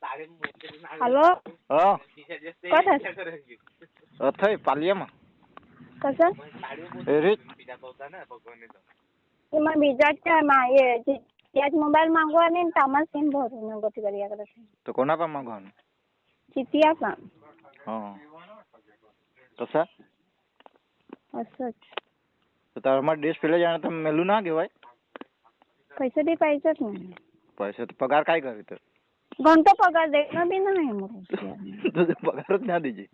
hello कसा अथय पालियामा कसं एरित तुम्हाला बिजाच्या ये याच मोबाईल मागवा आणि तामा सिम भरून गती करिया करत तो कोणा पण मागवा चितिया का हां तसा असंच तर तारमा देश पहिले जाणं तर मेलू ना घेवाय पैसे दे पाहिजेच नाही पैसे तर पगार काय करीत घंटो पगार देणं बी नाही मग तुझे पगारच ना दीजिए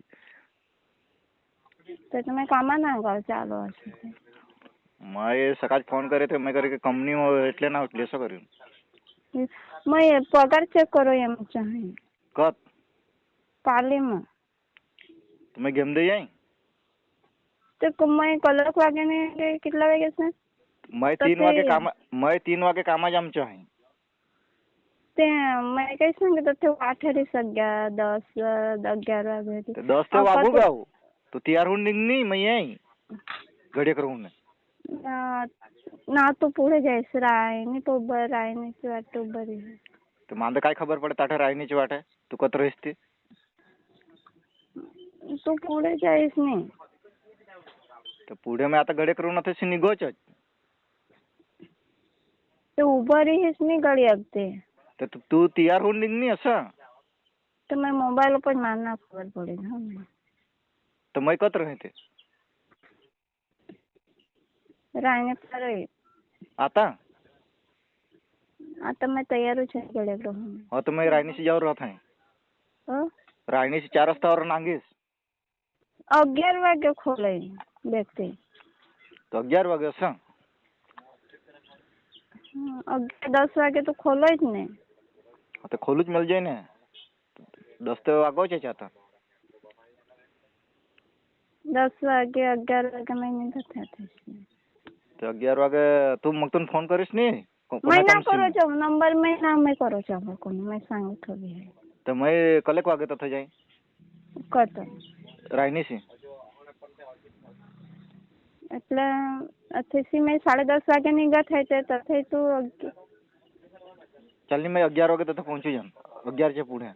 तर तुम्ही कामा ना गाव चालू असं मैं सकाळ फोन करे थे मैं करे के कंपनी એટલે ના એટલે શું કર્યું मैं पगार चेक करो एम चाहे कत काले में तुम्हें गेम दे जाई तो मैं कलर वागे ने कितना वागे से मैं 3 वागे कामा जामचो आहे ते मैं काही सांगत ते 8 सगळ्या 10 11 वागे 10 ते वागू गाव तू तयार होऊन निघनी मैं यही घडी करून ना तू पुढे जायचं रायनी तो बर रायनीची वाट तो बरी तर मांद काय खबर पडत आठ रायनीची वाट आहे तू कत रहिसते तू पुढे जायस नाही तर पुढे मी आता घडी करून आता निघोच ते उभं रहीस नाही गडी अगते तर तू तयार होऊन निघनी असं तर मैं मोबाईल पण मारना खबर पडेल हा तर मैं कत राहते रायने पर आता आता मैं तयार हूँ गड्या हो तो मैं रायनी से जाऊर रहता है रायनी से 4 रस्ता और नांगीस 11 वागे खोले देखते तो 11 वागे असं 10 वागे तो खोलो ही नहीं तो खोलूच मिल जाए ना 10 तो वागो चे आता 10 वागे 11 वागे मैं नहीं करता तो 11 वागे तू मग तुम फोन करीस नहीं मैं ना करो चाहो नंबर में ना मैं करो चाहो कोण मैं सांग थोड़ी है तो मैं कलेक वागे तथा जाई कत रायनी से એટલે અત્યારથી મેં 10:30 વાગે નીકળા થાય તે તથે તું चल नहीं मैं 11 वागे तथा पहुंची जान 11 चे पुढे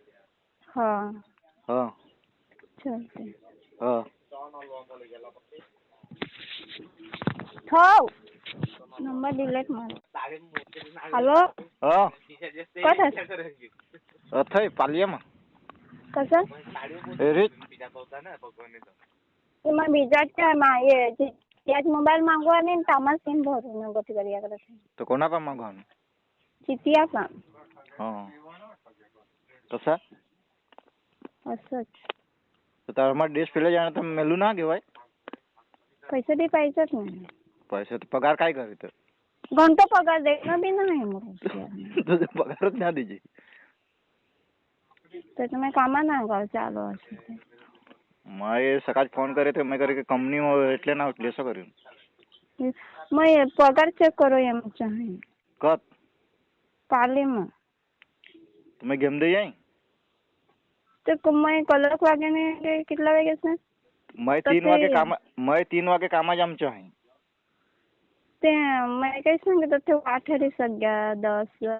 हाँ हाँ चलते हाँ थाव नंबर डिलीट मार हॅलो हाँ कसा अथय पालियामा कसं एरित तुम्हाला बिजाच्या ये याच मोबाईल मागवा आणि तामा सिम भरून गती करिया करत तो कोणा पण मागवा चितिया का हाँ तसा असंच तर तारमा देश पहिले जाणं तर मेलू ना घेवाय पैसे दे पाहिजेच नाही पैसे तर पगार काय करीत घंटो पगार देणं बी नाही मग तुझे पगारच ना दीजिए तर तुम्ही कामा ना गाव चालू असं मैं सकाळ फोन करे थे मैं करे के कंपनी એટલે ના એટલે શું કર્યું मैं पगार चेक करो एम चाहे कत काले में तुम्हें गेम दे जाई तो मैं कलर वागे ने कितना वागे से मैं 3 वागे कामा जामचो आहे ते मैं काही सांगत ते 8 सगळ्या 10